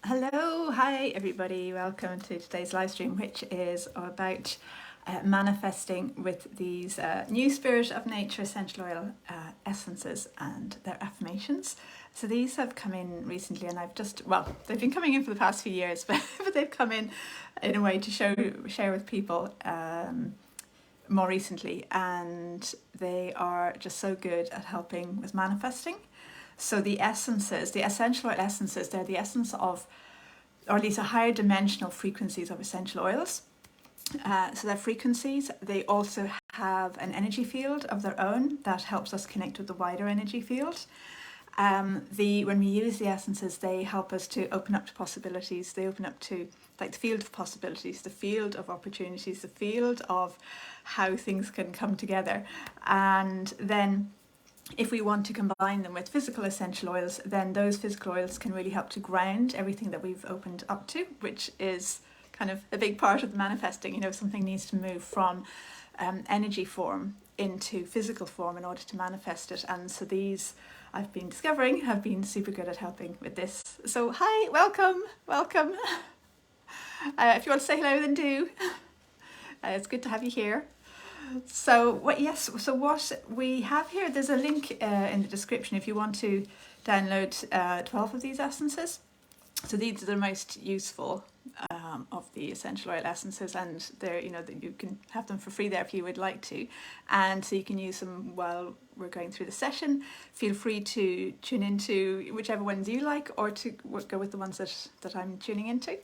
Hello, hi everybody, welcome to today's live stream, which is about manifesting with these new Spirit of Nature essential oil essences and their affirmations. So these have come in recently, and they've been coming in for the past few years, but they've come in a way to share with people more recently, and they are just so good at helping with manifesting. So the essences, the essential oil essences, they're the essence of, or at least a higher dimensional frequencies of essential oils. So their frequencies, they also have an energy field of their own that helps us connect with the wider energy field. When we use the essences, they help us to open up to possibilities. They open up to like the field of possibilities, the field of opportunities, the field of how things can come together. And then if we want to combine them with physical essential oils, then those physical oils can really help to ground everything that we've opened up to, which is kind of a big part of the manifesting. You know, something needs to move from energy form into physical form in order to manifest it. And so these, I've been discovering, have been super good at helping with this. So hi, welcome. If you want to say hello, then do. It's good to have you here. So what we have here, there's a link in the description if you want to download 12 of these essences. So these are the most useful of the essential oil essences, and they're, you know, that you can have them for free there if you would like to, and so you can use them while we're going through the session. Feel free to tune into whichever ones you like, or to go with the ones that I'm tuning into.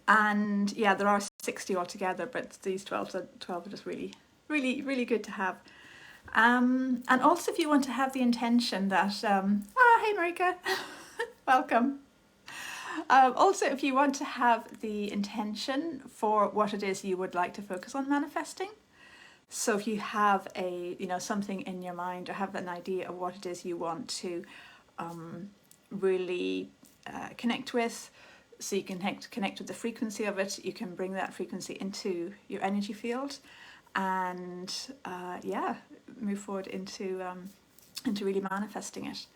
And yeah, there are 60 altogether, but these 12 are just really good to have. And also, if you want to have the intention that, hey Marika, welcome. Also, if you want to have the intention for what it is you would like to focus on manifesting. So if you have something in your mind, or have an idea of what it is you want to really connect with, so you can connect with the frequency of it, you can bring that frequency into your energy field, and move forward into really manifesting it.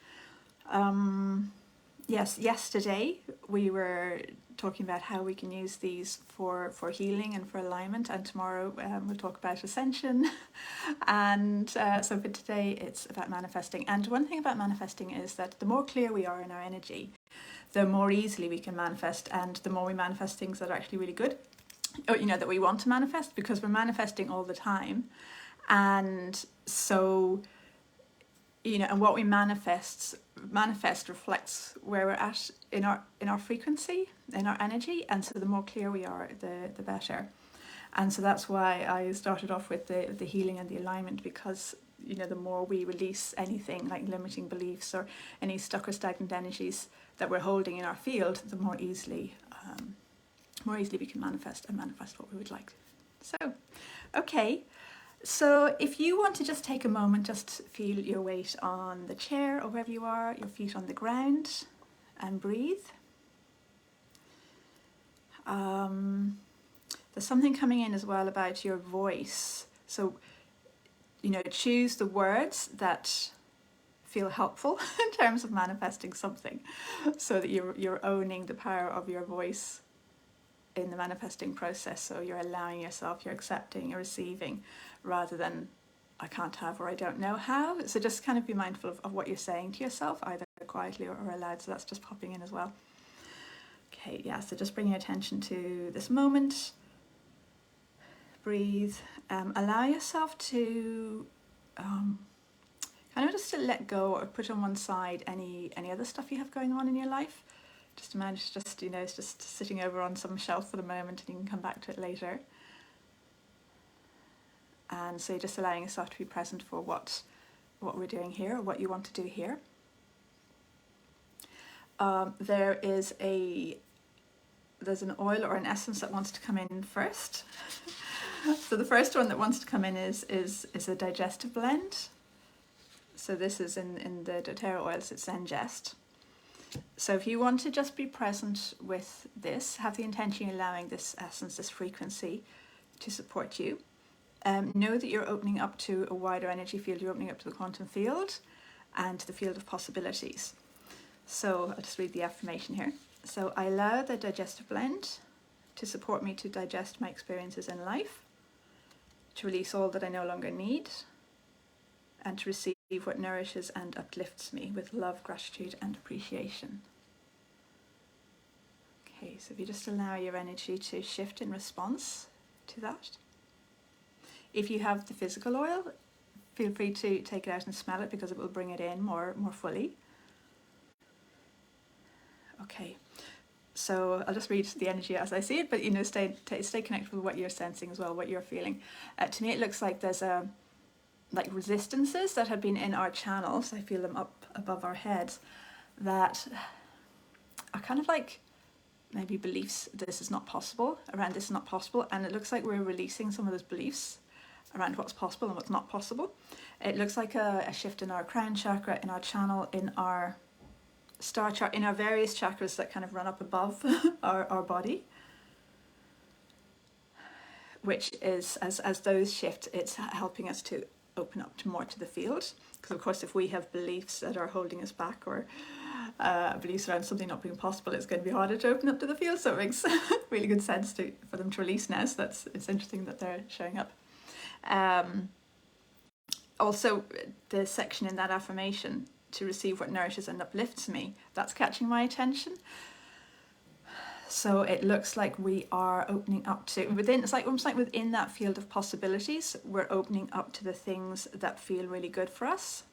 Yes, yesterday we were talking about how we can use these for healing and for alignment, and tomorrow we'll talk about ascension. And so for today it's about manifesting. And one thing about manifesting is that the more clear we are in our energy, the more easily we can manifest, and the more we manifest things that are actually really good, or, you know, that we want to manifest, because we're manifesting all the time. And so, you know, and what we manifest reflects where we're at in our frequency, in our energy. And so the more clear we are, the better. And so that's why I started off with the healing and the alignment, because, you know, the more we release anything like limiting beliefs or any stuck or stagnant energies that we're holding in our field, the more easily we can manifest what we would like. So, okay. So if you want to just take a moment, just feel your weight on the chair or wherever you are, your feet on the ground, and breathe. There's something coming in as well about your voice. So, you know, choose the words that feel helpful in terms of manifesting something, so that you're owning the power of your voice in the manifesting process. So you're allowing yourself, you're accepting, you're receiving, rather than I can't have, or I don't know how. So just kind of be mindful of what you're saying to yourself, either quietly or aloud. So that's just popping in as well. Okay, yeah, so just bring your attention to this moment. Breathe. Allow yourself to kind of just to let go, or put on one side any other stuff you have going on in your life. Just imagine it's just sitting over on some shelf for the moment, and you can come back to it later. And so you're just allowing yourself to be present for what we're doing here, or what you want to do here. There's an oil or an essence that wants to come in first. So the first one that wants to come in is a digestive blend. So this is in the doTERRA oils, it's Zengest. So if you want to just be present with this, have the intention of allowing this essence, this frequency, to support you. Know that you're opening up to a wider energy field, you're opening up to the quantum field and to the field of possibilities. So I'll just read the affirmation here. So I allow the digestive blend to support me to digest my experiences in life, to release all that I no longer need, and to receive what nourishes and uplifts me with love, gratitude, and appreciation. Okay, so if you just allow your energy to shift in response to that. If you have the physical oil, feel free to take it out and smell it because it will bring it in more fully. Okay, so I'll just read the energy as I see it, but stay connected with what you're sensing as well, what you're feeling. To me, it looks like there's like resistances that have been in our channels. I feel them up above our heads that are kind of like maybe beliefs this is not possible, around this is not possible, and it looks like we're releasing some of those beliefs around what's possible and what's not possible. It looks like a shift in our crown chakra, in our channel, in our star chart, in our various chakras that kind of run up above our body, which is, as those shift, it's helping us to open up more to the field. Because of course, if we have beliefs that are holding us back, or beliefs around something not being possible, it's going to be harder to open up to the field. So it makes really good sense for them to release now. So it's interesting that they're showing up. Also, the section in that affirmation, to receive what nourishes and uplifts me, that's catching my attention. So it looks like we are opening up to it's like almost like within that field of possibilities, we're opening up to the things that feel really good for us.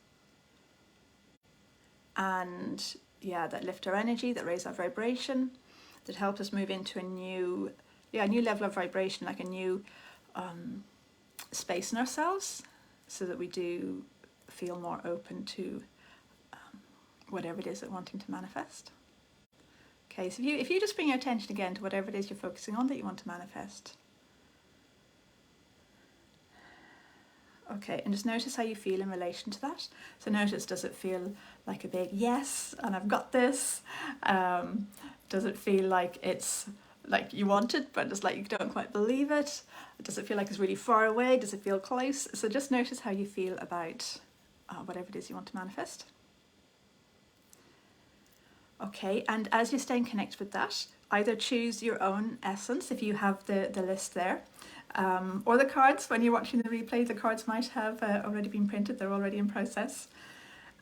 And yeah, that lift our energy, that raise our vibration, that help us move into a new level of vibration, like a new space in ourselves, so that we do feel more open to whatever it is that we're wanting to manifest. Okay, so if you just bring your attention again to whatever it is you're focusing on that you want to manifest. Okay, and just notice how you feel in relation to that. So notice, does it feel like a big yes, and I've got this? Does it feel like it's like you want it, but it's like you don't quite believe it? Does it feel like it's really far away? Does it feel close? So just notice how you feel about whatever it is you want to manifest. Okay, and as you're staying connected with that, either choose your own essence if you have the list there, or the cards. When you're watching the replay, the cards might have already been printed, they're already in process.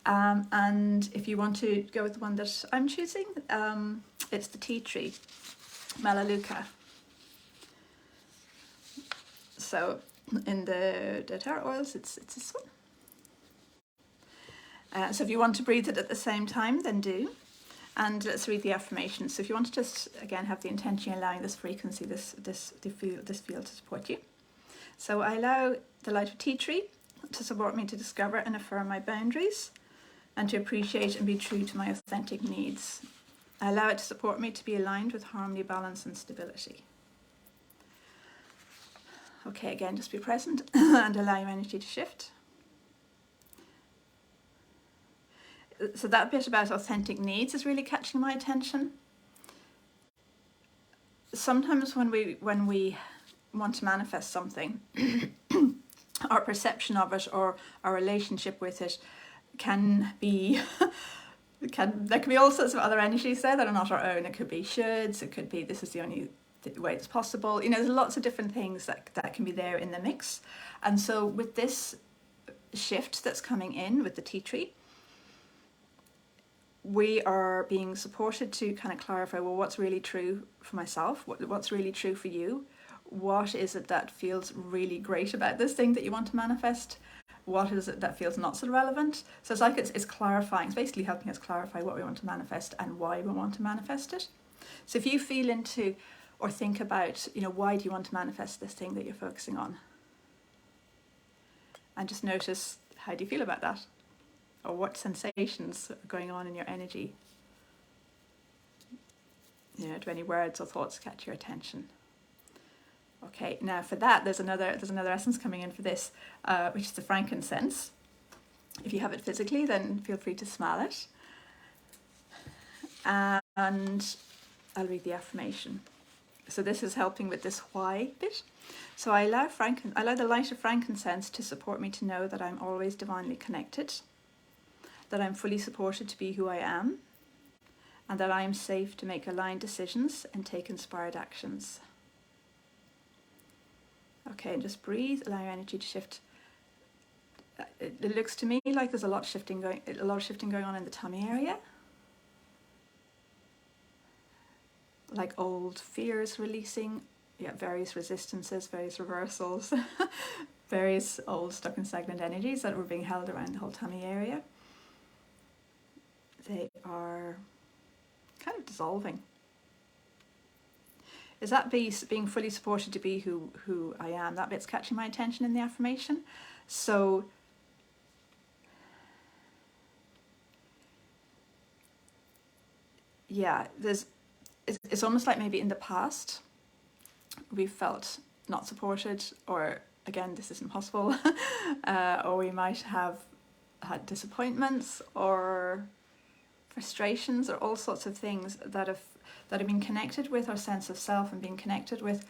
And if you want to go with the one that I'm choosing, it's the tea tree, Melaleuca. So in the tarot oils, it's this one. So if you want to breathe it at the same time, then do. And let's read the affirmation. So if you want to just, again, have the intention of allowing this frequency, this field to support you. So I allow the light of tea tree to support me to discover and affirm my boundaries and to appreciate and be true to my authentic needs. I allow it to support me to be aligned with harmony, balance, and stability. Okay, again, just be present and allow your energy to shift. So that bit about authentic needs is really catching my attention. Sometimes when we want to manifest something, our perception of it or our relationship with it can be there can be all sorts of other energies there that are not our own. It could be shoulds, it could be this is the only way it's possible. There's lots of different things that can be there in the mix. And so with this shift that's coming in with the tea tree, we are being supported to kind of clarify, well, what's really true for myself? What's really true for you? What is it that feels really great about this thing that you want to manifest? What is it that feels not so relevant? So it's like it's clarifying. It's basically helping us clarify what we want to manifest and why we want to manifest it. So if you feel into or think about, why do you want to manifest this thing that you're focusing on? And just notice, how do you feel about that? Or what sensations are going on in your energy? Do any words or thoughts catch your attention? Okay, now for that, there's another essence coming in for this, which is the frankincense. If you have it physically, then feel free to smell it. And I'll read the affirmation. So this is helping with this why bit. So I allow the light of frankincense to support me to know that I'm always divinely connected, that I'm fully supported to be who I am, and that I am safe to make aligned decisions and take inspired actions. Okay, and just breathe, allow your energy to shift. It looks to me like there's a lot of shifting going on in the tummy area. Like old fears releasing, various resistances, various reversals, various old stuck and stagnant energies that were being held around the whole tummy area. They are kind of dissolving. Is that being fully supported to be who I am? That bit's catching my attention in the affirmation. So yeah, it's almost like maybe in the past we've felt not supported, or again, this isn't possible, or we might have had disappointments or frustrations or all sorts of things that have been connected with our sense of self and being connected with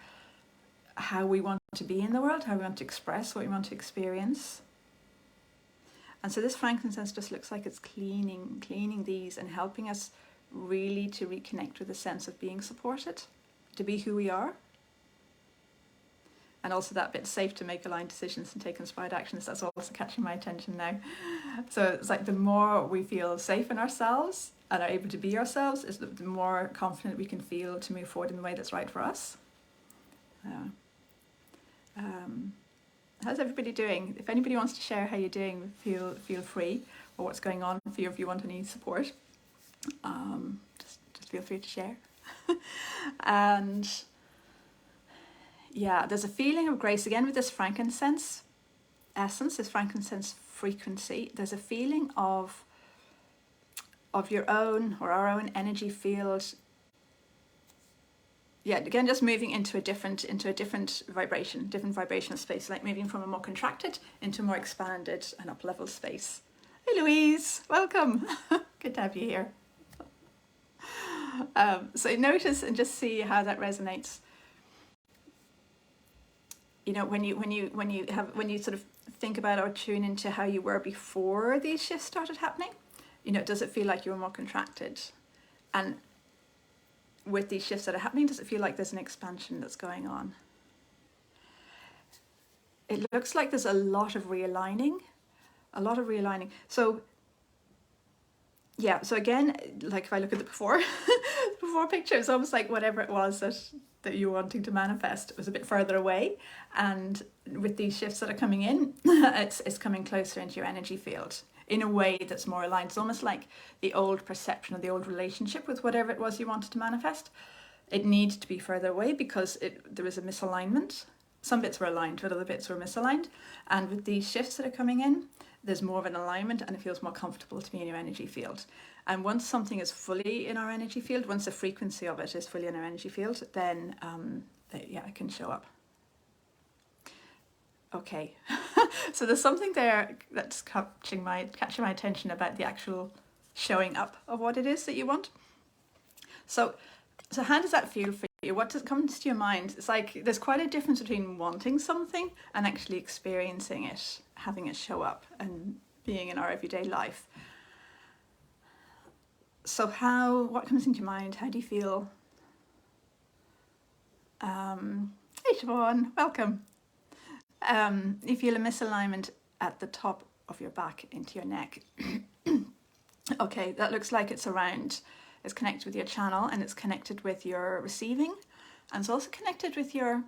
how we want to be in the world, how we want to express what we want to experience. And so this frankincense just looks like it's cleaning these and helping us really to reconnect with a sense of being supported, to be who we are. And also that bit safe to make aligned decisions and take inspired actions, that's also catching my attention now. So it's like the more we feel safe in ourselves and are able to be ourselves, is the more confident we can feel to move forward in the way that's right for us. How's everybody doing? If anybody wants to share how you're doing, feel free, or what's going on for you, if you want any support. Just feel free to share. And yeah, there's a feeling of grace again with this frankincense essence, this frankincense frequency. There's a feeling of your own or our own energy field. Yeah, again, just moving into a different vibrational space, like moving from a more contracted into a more expanded and up-level space. Hey Louise, welcome. Good to have you here. So notice and just see how that resonates. You know, when you sort of think about or tune into how you were before these shifts started happening, you know, does it feel like you were more contracted? And with these shifts that are happening, does it feel like there's an expansion that's going on? It looks like there's a lot of realigning. So yeah, so again, like if I look at the before picture, it's almost like whatever it was that you were wanting to manifest, it was a bit further away. And with these shifts that are coming in, it's coming closer into your energy field in a way that's more aligned. It's almost like the old perception of the old relationship with whatever it was you wanted to manifest. It needed to be further away because there was a misalignment. Some bits were aligned, but other bits were misaligned. And with these shifts that are coming in, there's more of an alignment and it feels more comfortable to be in your energy field. And once something is fully in our energy field, once the frequency of it is fully in our energy field, then it can show up. Okay, so there's something there that's catching my attention about the actual showing up of what it is that you want. So how does that feel for you? What comes to your mind? It's like there's quite a difference between wanting something and actually experiencing it, having it show up and being in our everyday life. So what comes into your mind? How do you feel? Hey Siobhan, welcome. You feel a misalignment at the top of your back into your neck. Okay, that looks like it's connected with your channel and it's connected with your receiving, and it's also connected with your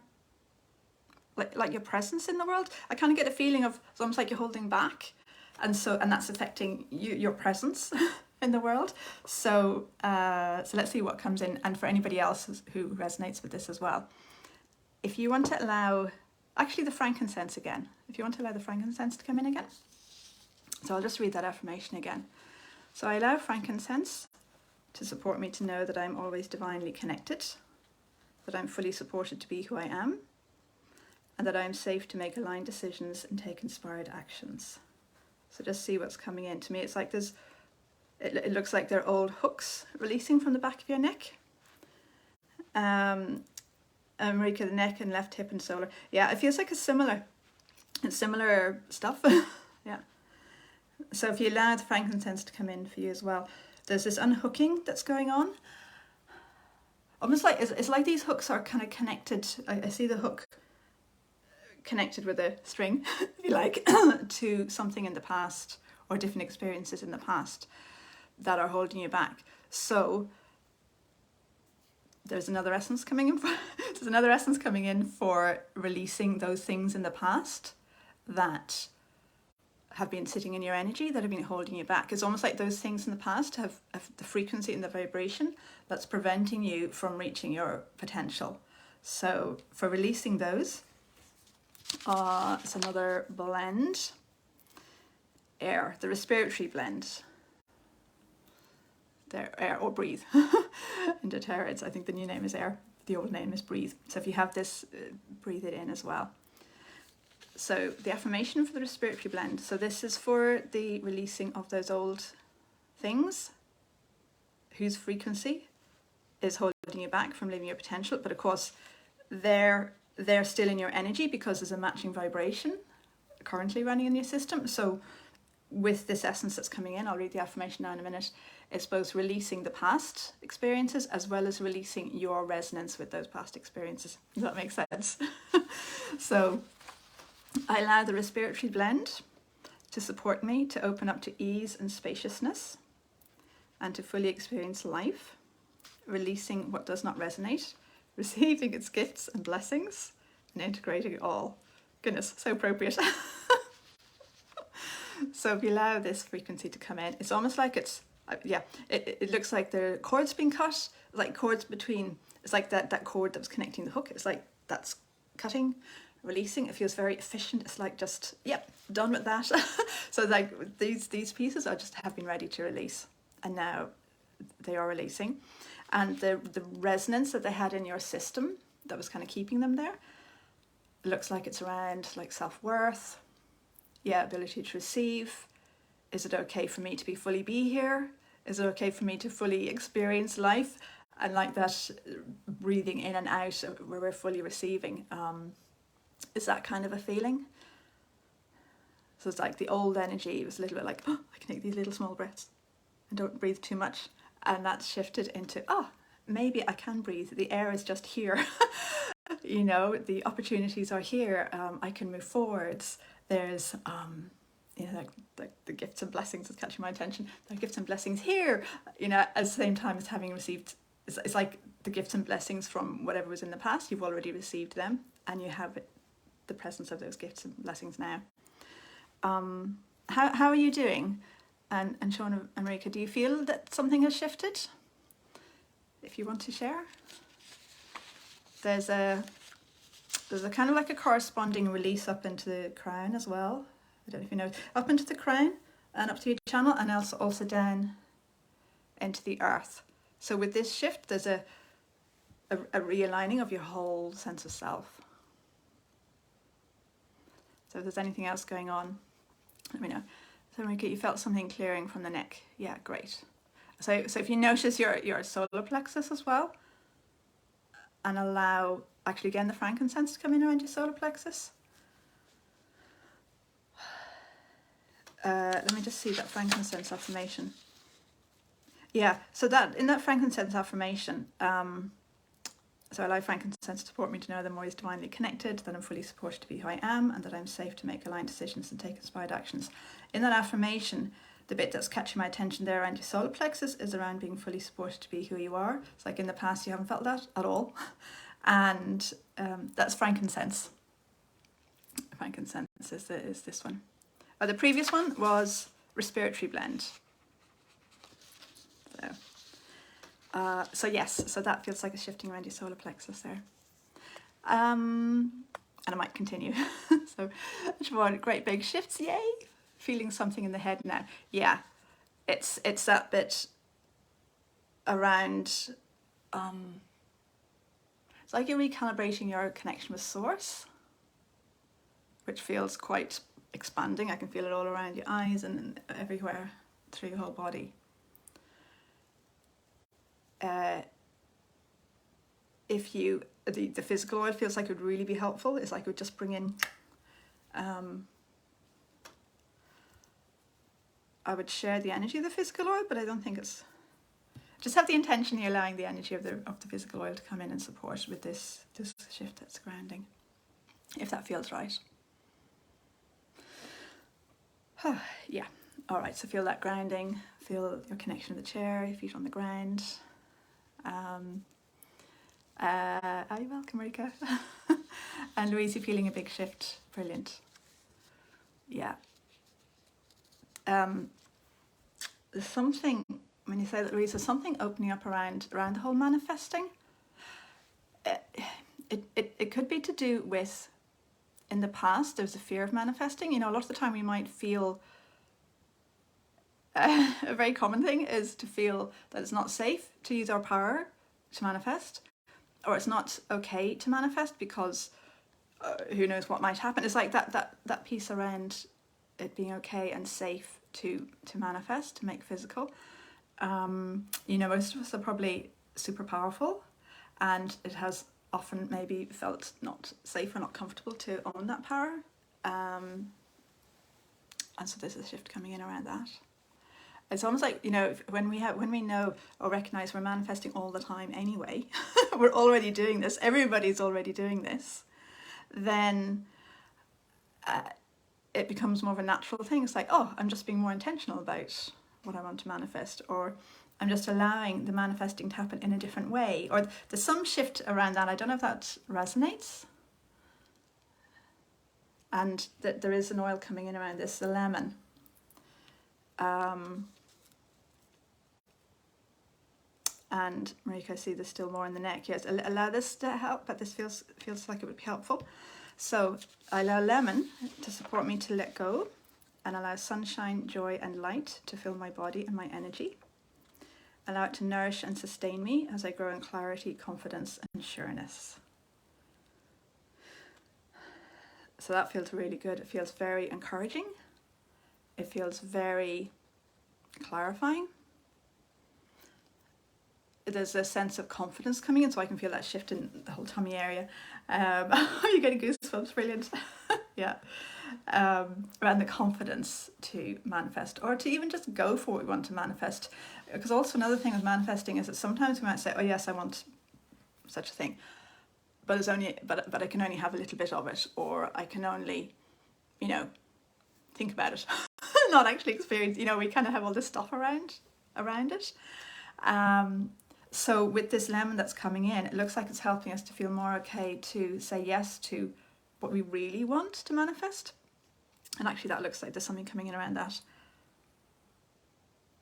like your presence in the world. I kind of get a feeling of it's almost like you're holding back, and that's affecting your presence in the world. So let's see what comes in, and for anybody else who resonates with this as well. If you want to allow the frankincense again, if you want to allow the frankincense to come in again. So I'll just read that affirmation again. So I allow frankincense to support me to know that I'm always divinely connected, that I'm fully supported to be who I am, and that I'm safe to make aligned decisions and take inspired actions. So just see what's coming in. To me, it's like it looks like there are old hooks releasing from the back of your neck. Marika, the neck and left hip and solar. Yeah, it feels like it's similar stuff. Yeah. So if you allow the frankincense to come in for you as well, there's this unhooking that's going on. Almost like, it's like these hooks are kind of connected. I see the hook connected with a string, if you like, to something in the past or different experiences in the past that are holding you back. So there's another essence coming in. There's another essence coming in for releasing those things in the past that have been sitting in your energy, that have been holding you back. It's almost like those things in the past have the frequency and the vibration that's preventing you from reaching your potential. So for releasing those, it's another blend. Air, the respiratory blend. There, air or breathe. In doTERRA, I think the new name is air. The old name is breathe. So if you have this, breathe it in as well. So the affirmation for the respiratory blend. So this is for the releasing of those old things whose frequency is holding you back from living your potential. But of course, they're still in your energy because there's a matching vibration currently running in your system. So with this essence that's coming in, I'll read the affirmation now in a minute, it's both releasing the past experiences as well as releasing your resonance with those past experiences. Does that make sense? So I allow the respiratory blend to support me to open up to ease and spaciousness and to fully experience life, releasing what does not resonate, receiving its gifts and blessings, and integrating it all. Goodness, so appropriate. So if you allow this frequency to come in, it's almost like it's, it looks like the cords being cut, like cords between, it's like that cord that was connecting the hook, it's like that's cutting, releasing. It feels very efficient. It's like just, yep, done with that. So like these pieces are just have been ready to release, and now they are releasing. And the resonance that they had in your system that was kind of keeping them there, it looks like it's around like self-worth, ability to receive. Is it okay for me to fully be here? Is it okay for me to fully experience life? And like that breathing in and out where we're fully receiving. Is that kind of a feeling? So it's like the old energy was a little bit like, oh, I can take these little small breaths and don't breathe too much. And that's shifted into, maybe I can breathe. The air is just here. You know, the opportunities are here. I can move forwards. There's, like the gifts and blessings is catching my attention. There are gifts and blessings here, at the same time as having received, it's like the gifts and blessings from whatever was in the past, you've already received them, and you have the presence of those gifts and blessings now. How are you doing? And Sean and Marika, do you feel that something has shifted? If you want to share. There's a kind of like a corresponding release up into the crown as well. I don't know if you know, up into the crown and up to your channel, and also down into the earth. So with this shift, there's a realigning of your whole sense of self. So if there's anything else going on, let me know. So Marika, you felt something clearing from the neck. Yeah, great. So if you notice your solar plexus as well, and allow, actually again, the frankincense to come in around your solar plexus. Let me just see that frankincense affirmation. Yeah, so that in that frankincense affirmation, so I allow frankincense to support me to know that I'm always divinely connected, that I'm fully supported to be who I am, and that I'm safe to make aligned decisions and take inspired actions. In that affirmation, the bit that's catching my attention there around your solar plexus is around being fully supported to be who you are. It's like in the past you haven't felt that at all. And that's frankincense. Frankincense is this one. The previous one was respiratory blend. So yes, so that feels like it's shifting around your solar plexus there. And I might continue. So Siobhan, great big shifts, yay! Feeling something in the head now. Yeah, it's that bit around, it's like you're recalibrating your connection with source, which feels quite expanding. I can feel it all around your eyes and everywhere through your whole body. If you, the physical oil feels like it would really be helpful. It's like it would just bring in, I would share the energy of the physical oil, but I don't think it's just have the intention you're allowing the energy of the physical oil to come in and support with this shift that's grounding, if that feels right. Yeah. All right. So feel that grounding. Feel your connection to the chair, your feet on the ground. You're welcome, Marika. And Louise, you're feeling a big shift. Brilliant. Yeah. There's something, when you say that, Louise, there's something opening up around the whole manifesting. It could be to do with, in the past, there's a fear of manifesting. You know, a lot of the time we might feel, a very common thing is to feel that it's not safe to use our power to manifest, or it's not okay to manifest because who knows what might happen. It's like that piece around it being okay and safe to manifest, to make physical. You know, most of us are probably super powerful, and it has often maybe felt not safe or not comfortable to own that power. And so there's a shift coming in around that. It's almost like, you know, when we know or recognize we're manifesting all the time anyway, we're already doing this, everybody's already doing this, then it becomes more of a natural thing. It's like, oh, I'm just being more intentional about what I want to manifest, or I'm just allowing the manifesting to happen in a different way, or there's some shift around that. I don't know if that resonates. And that there is an oil coming in around this, the lemon. And Marika, I see there's still more in the neck. Yes, allow this to help, but this feels like it would be helpful. So I allow lemon to support me to let go, and allow sunshine, joy and light to fill my body and my energy. Allow it to nourish and sustain me as I grow in clarity, confidence and sureness. So that feels really good. It feels very encouraging. It feels very clarifying. There's a sense of confidence coming in, so I can feel that shift in the whole tummy area. You're getting goosebumps, brilliant. Yeah. Around the confidence to manifest, or to even just go for what we want to manifest. Because also another thing with manifesting is that sometimes we might say, oh yes, I want such a thing, but it's only, but I can only have a little bit of it, or I can only, you know, think about it, not actually experience. You know, we kind of have all this stuff around it. So with this lemon that's coming in, it looks like it's helping us to feel more okay to say yes to what we really want to manifest. And actually that looks like there's something coming in around that.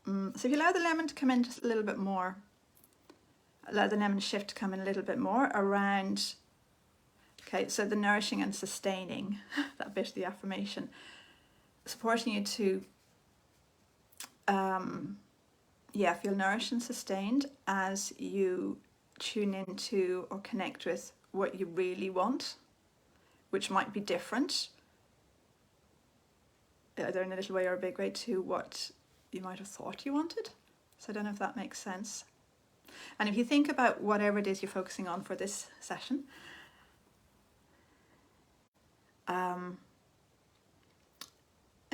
So if you allow the lemon to come in just a little bit more, allow the lemon shift to come in a little bit more around, okay, so the nourishing and sustaining, that bit of the affirmation, supporting you to feel nourished and sustained as you tune into or connect with what you really want, which might be different, either in a little way or a big way, to what you might have thought you wanted. So I don't know if that makes sense. And if you think about whatever it is you're focusing on for this session, and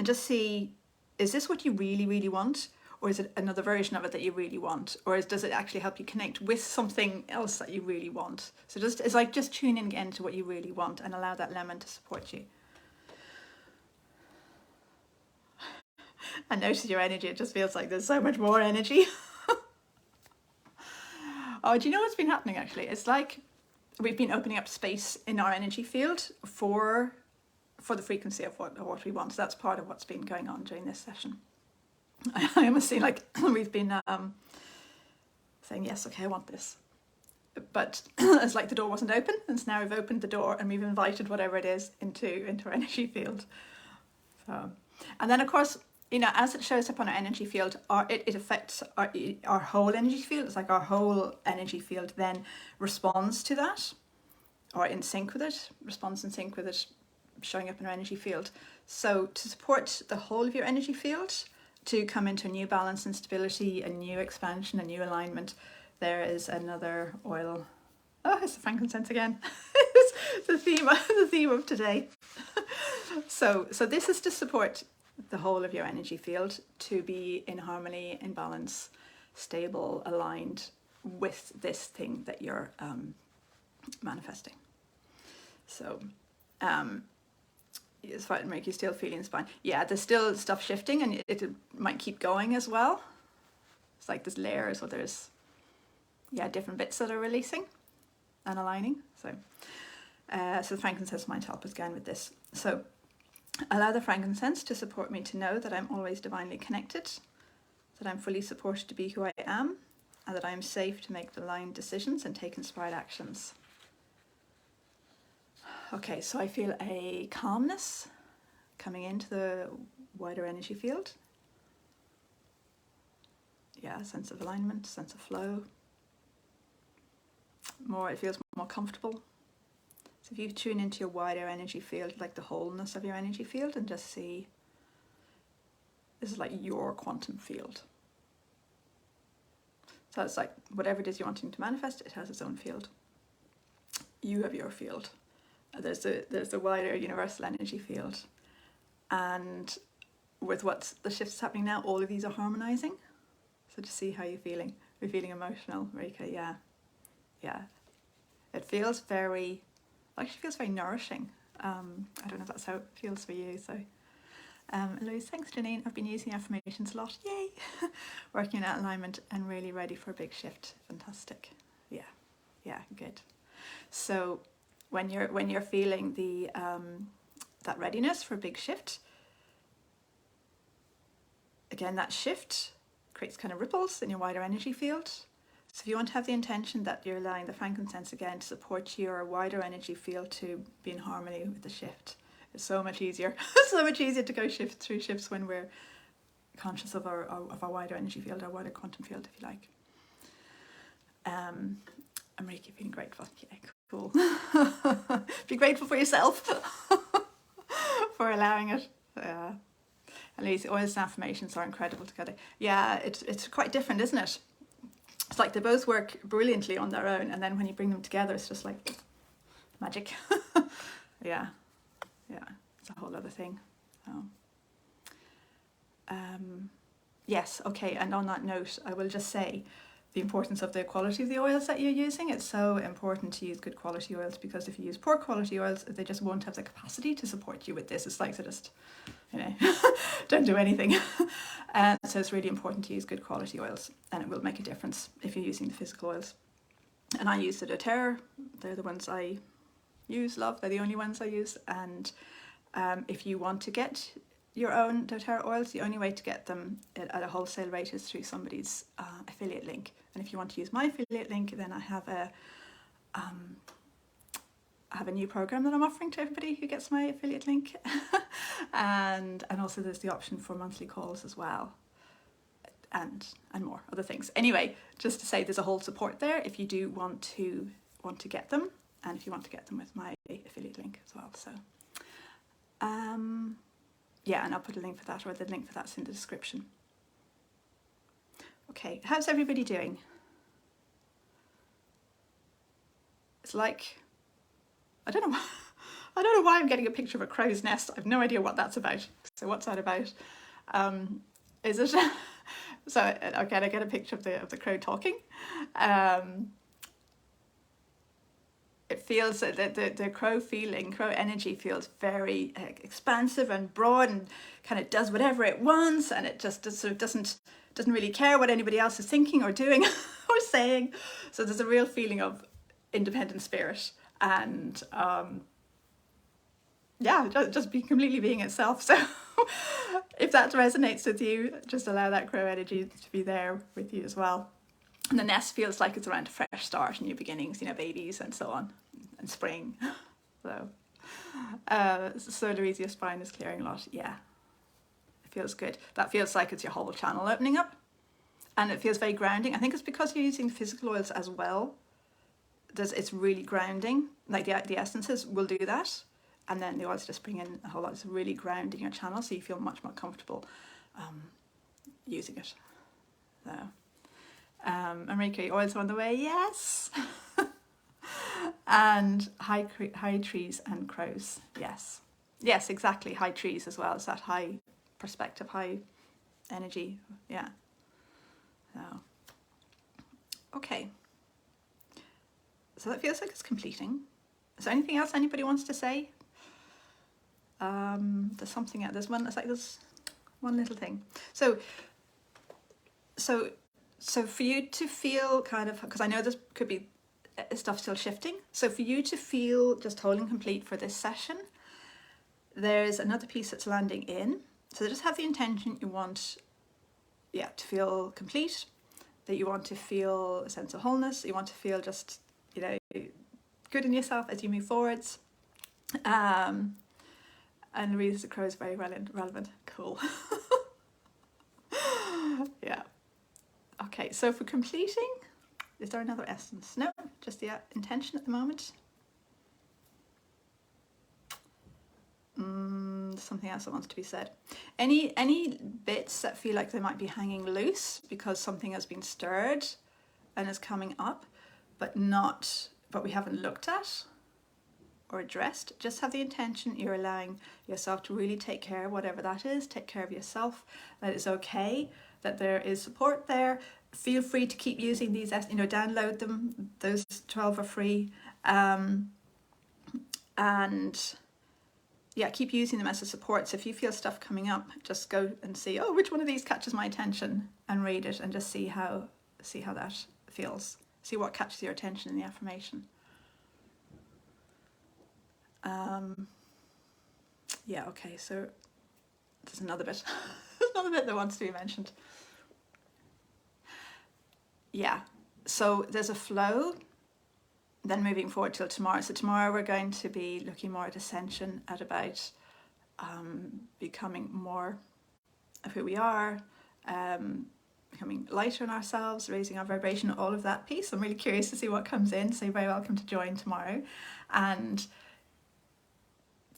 just see, is this what you really, really want? Or is it another version of it that you really want? Or does it actually help you connect with something else that you really want? So it's like just tune in again to what you really want and allow that lemon to support you. And notice your energy. It just feels like there's so much more energy. Oh, do you know what's been happening actually? It's like we've been opening up space in our energy field for the frequency of what we want. So that's part of what's been going on during this session. I almost see like we've been saying, yes, okay, I want this. But it's like the door wasn't open, and so now we've opened the door and we've invited whatever it is into our energy field. So, and then of course, you know, as it shows up on our energy field, it affects our whole energy field. It's like our whole energy field then responds to that, or in sync with it, responds in sync with it, showing up in our energy field. So to support the whole of your energy field, to come into a new balance and stability, a new expansion, a new alignment, there is another oil. Oh, it's the frankincense again. It's the theme of today. So this is to support the whole of your energy field, to be in harmony, in balance, stable, aligned with this thing that you're manifesting. So as far as make you still feeling spine, yeah, there's still stuff shifting, and it might keep going as well. It's like there's layers, or there's different bits that are releasing and aligning. So the frankincense might help us again with this. So allow the frankincense to support me to know that I'm always divinely connected, that I'm fully supported to be who I am, and that I am safe to make aligned decisions and take inspired actions. Okay, so I feel a calmness coming into the wider energy field. Yeah, a sense of alignment, sense of flow. It feels more comfortable. So if you tune into your wider energy field, like the wholeness of your energy field, and just see, this is like your quantum field. So it's like whatever it is you're wanting to manifest, it has its own field. You have your field. There's the wider universal energy field. And with the shifts happening now, all of these are harmonizing. So just see how you're feeling. You're feeling emotional, Marika, yeah. Yeah. It feels very nourishing. I don't know if that's how it feels for you. So, Louise, thanks, Janine. I've been using affirmations a lot. Yay! Working in that alignment and really ready for a big shift. Fantastic. Yeah, good. So, when you're feeling the that readiness for a big shift, again, that shift creates kind of ripples in your wider energy field. So if you want to have the intention that you're allowing the frankincense again to support your wider energy field to be in harmony with the shift, it's so much easier. So much easier to go through shifts when we're conscious of our wider energy field, our wider quantum field, if you like. I'm really feeling grateful. Yeah, cool. Be grateful for yourself for allowing it. At least oils and affirmations are incredible together. Yeah, it's quite different, isn't it? It's like they both work brilliantly on their own, and then when you bring them together, it's just like magic. yeah, it's a whole other thing. Oh. Yes, okay, and on that note, I will just say the importance of the quality of the oils that you're using. It's so important to use good quality oils, because if you use poor quality oils, they just won't have the capacity to support you with this. It's like they just, don't do anything. So it's really important to use good quality oils, and it will make a difference if you're using the physical oils. And I use the doTERRA. They're the ones I use, love. They're the only ones I use. And if you want to get your own doTERRA oils, the only way to get them at a wholesale rate is through somebody's affiliate link. And if you want to use my affiliate link, then I have a new program that I'm offering to everybody who gets my affiliate link. and also there's the option for monthly calls as well, and more other things. Anyway, just to say, there's a whole support there if you do want to get them, and if you want to get them with my affiliate link as well. So yeah, and I'll put a link for that, or the link for that's in the description. Okay, how's everybody doing? It's like, I don't know why I'm getting a picture of a crow's nest. I've no idea what that's about. So what's that about? Is it? So okay, I get a picture of the crow talking. It feels that the crow energy feels very expansive and broad, and kind of does whatever it wants, and it just sort of doesn't really care what anybody else is thinking or doing or saying. So there's a real feeling of independent spirit, and just completely being itself. So if that resonates with you, just allow that crow energy to be there with you as well. And the nest feels like it's around a fresh start, new beginnings, babies and so on, and spring. So Louise, your spine is clearing a lot. Yeah, it feels good. That feels like it's your whole channel opening up, and it feels very grounding. I think it's because you're using physical oils as well. It's really grounding. Like the essences will do that, and then the oils just bring in a whole lot. It's really grounding your channel, so you feel much more comfortable using it. So. Marika, oils are on the way, yes. And high trees and crows, yes, exactly. High trees as well. It's that high perspective, high energy, yeah. So Okay. So that feels like it's completing. Is there anything else anybody wants to say? There's something else. There's one little thing. So for you to feel kind of, because I know this could be stuff still shifting. So for you to feel just whole and complete for this session, there's another piece that's landing in. So just have the intention you want, to feel complete, that you want to feel a sense of wholeness, you want to feel just, good in yourself as you move forwards. And Louise the Crow is very relevant. Cool. Yeah. Okay, so for completing, is there another essence? No, just the intention at the moment. Something else that wants to be said. Any bits that feel like they might be hanging loose because something has been stirred and is coming up, but we haven't looked at or addressed, just have the intention you're allowing yourself to really take care of whatever that is, take care of yourself, that it's okay, that there is support there. Feel free to keep using these, download them, those 12 are free, and keep using them as a support. So if you feel stuff coming up, just go and see, which one of these catches my attention, and read it and just see how that feels. See what catches your attention in the affirmation. Okay, so there's another bit. Another bit that wants to be mentioned. Yeah, so there's a flow then moving forward till tomorrow. So tomorrow we're going to be looking more at ascension, at about becoming more of who we are, becoming lighter in ourselves, raising our vibration, all of that piece. I'm really curious to see what comes in, so you're very welcome to join tomorrow. And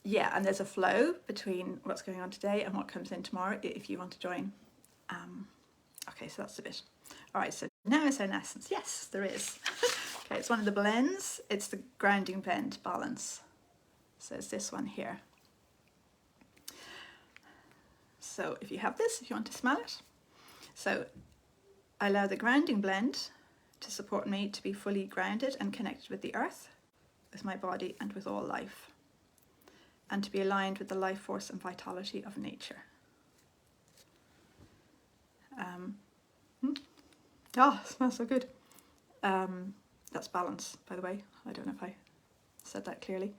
there's a flow between what's going on today and what comes in tomorrow if you want to join. Okay, so that's the bit. All right, so now is there an essence? Yes, there is. Okay, it's one of the blends. It's the grounding blend, balance. So it's this one here. So if you have this, if you want to smell it. So I allow the grounding blend to support me to be fully grounded and connected with the earth, with my body and with all life, and to be aligned with the life force and vitality of nature. It smells so good. That's balance, by the way. I don't know if I said that clearly.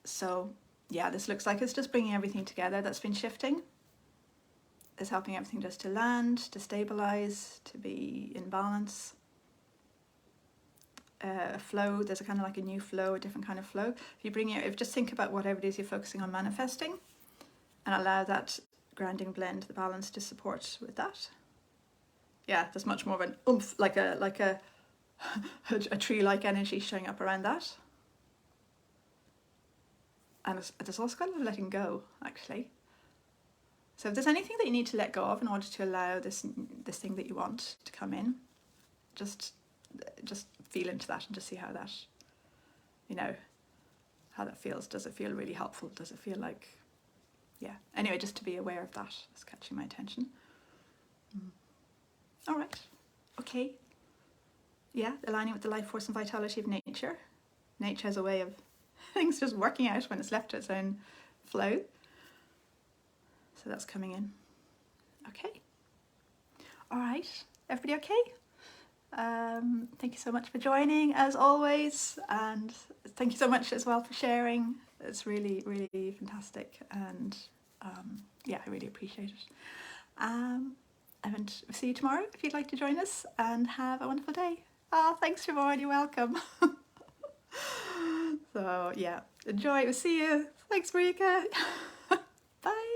So this looks like it's just bringing everything together that's been shifting. It's helping everything just to land, to stabilize, to be in balance. Flow, there's a kind of like a new flow, a different kind of flow. Just think about whatever it is you're focusing on manifesting, and allow that grounding blend, the balance, to support with that. Yeah, there's much more of an oomph, like a tree-like energy showing up around that. And there's also kind of letting go, actually. So if there's anything that you need to let go of in order to allow this thing that you want to come in, just feel into that and just see how that, how that feels. Does it feel really helpful? Does it feel like, anyway, just to be aware of that is catching my attention. All right, okay. Aligning with the life force and vitality of nature. Nature has a way of things just working out when it's left to its own flow. So that's coming in. Okay. All right, everybody okay? Thank you so much for joining, as always, and thank you so much as well for sharing. It's really, really fantastic, and I really appreciate it. And see you tomorrow if you'd like to join us, and have a wonderful day. Thanks, Siobhan, you're welcome. So enjoy. We'll see you. Thanks, Marika. Bye.